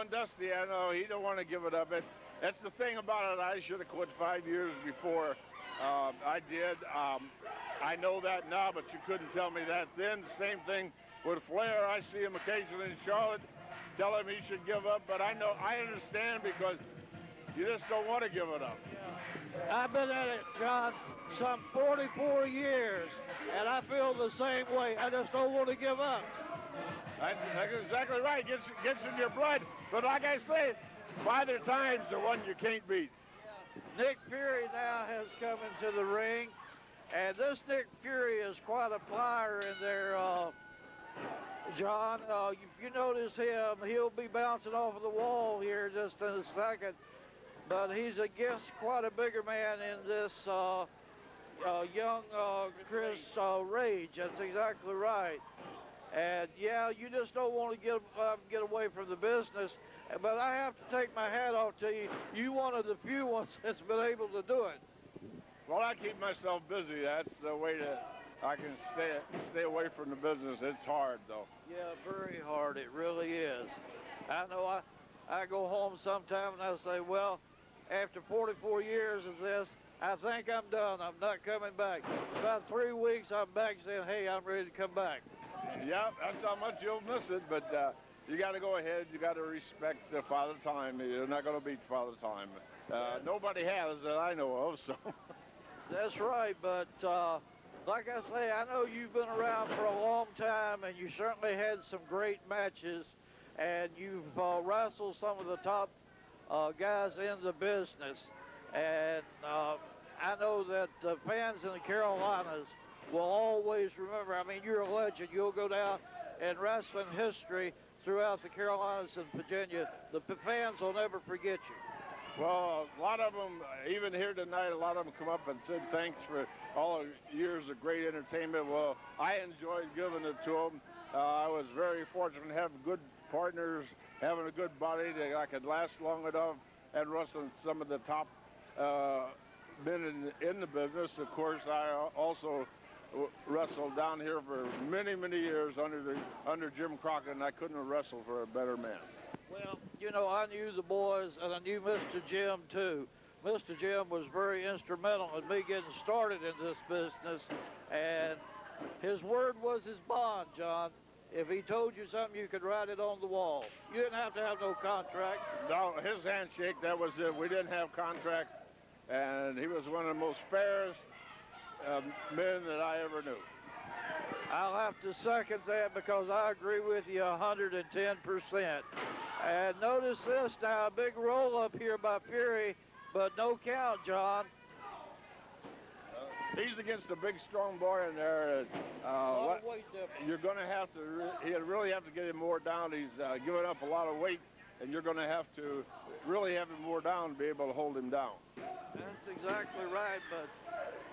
on Dusty. I know he don't want to give it up. That's the thing about it. I should have quit 5 years before. I did. I know that now, but you couldn't tell me that then. The same thing with Flair. I see him occasionally in Charlotte. Tell him he should give up, but I understand because you just don't want to give it up. I've been at it, John, some 44 years, and I feel the same way. I just don't want to give up. That's exactly right. Gets in your blood. But like I say, Father Time's the one you can't beat. Nick Fury now has come into the ring, and this Nick Fury is quite a flyer in there, John. If you notice him, he'll be bouncing off of the wall here just in a second. But he's against quite a bigger man in this young Chris Rage. That's exactly right. And yeah, you just don't want to get away from the business. But I have to take my hat off to you. You one of the few ones that's been able to do it. Well, I keep myself busy. That's the way that I can stay away from the business. It's hard, though. Yeah, very hard. It really is. I know I go home sometime and I say, well, after 44 years of this, I think I'm done. I'm not coming back. About 3 weeks, I'm back saying, hey, I'm ready to come back. Yeah, that's how much you'll miss it, but you got to go ahead. You got to respect the Father Time. You're not going to beat Father Time. Nobody has that I know of, so. That's right, but like I say, I know you've been around for a long time, and you certainly had some great matches, and you've wrestled some of the top guys in the business. And I know that the fans in the Carolinas will always remember. I mean, you're a legend. You'll go down in wrestling history throughout the Carolinas and Virginia. The fans will never forget you. Well, a lot of them, even here tonight, a lot of them come up and said thanks for all the years of great entertainment. Well, I enjoyed giving it to them. I was very fortunate to have good partners, having a good body that I could last long enough, and wrestling some of the top men in the business. Of course, I also wrestled down here for many, many years under Jim Crockett, and I couldn't have wrestled for a better man. Well, you know, I knew the boys, and I knew Mr. Jim, too. Mr. Jim was very instrumental in me getting started in this business, and his word was his bond, John. If he told you something, you could write it on the wall. You didn't have to have no contract. No, his handshake, that was it. We didn't have contracts, and he was one of the most fairest men that I ever knew. I'll have to second that because I agree with you 110%. And notice this now, a big roll up here by Fury, but no count, John. He's against a big, strong boy in there. You're going to have to, you really have to get him more down. He's giving up a lot of weight, and you're going to have to really have him more down to be able to hold him down. That's exactly right, but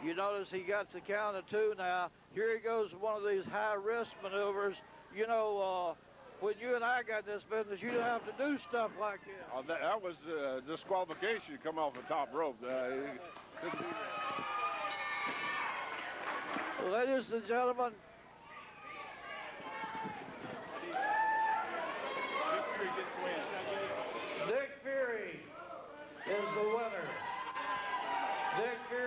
you notice he got the count of 2 now. Here he goes, one of these high-risk maneuvers. You know, when you and I got this business, you didn't have to do stuff like this. That was disqualification come off the top rope. Ladies and gentlemen, Nick Fury is the winner. Nick Fury.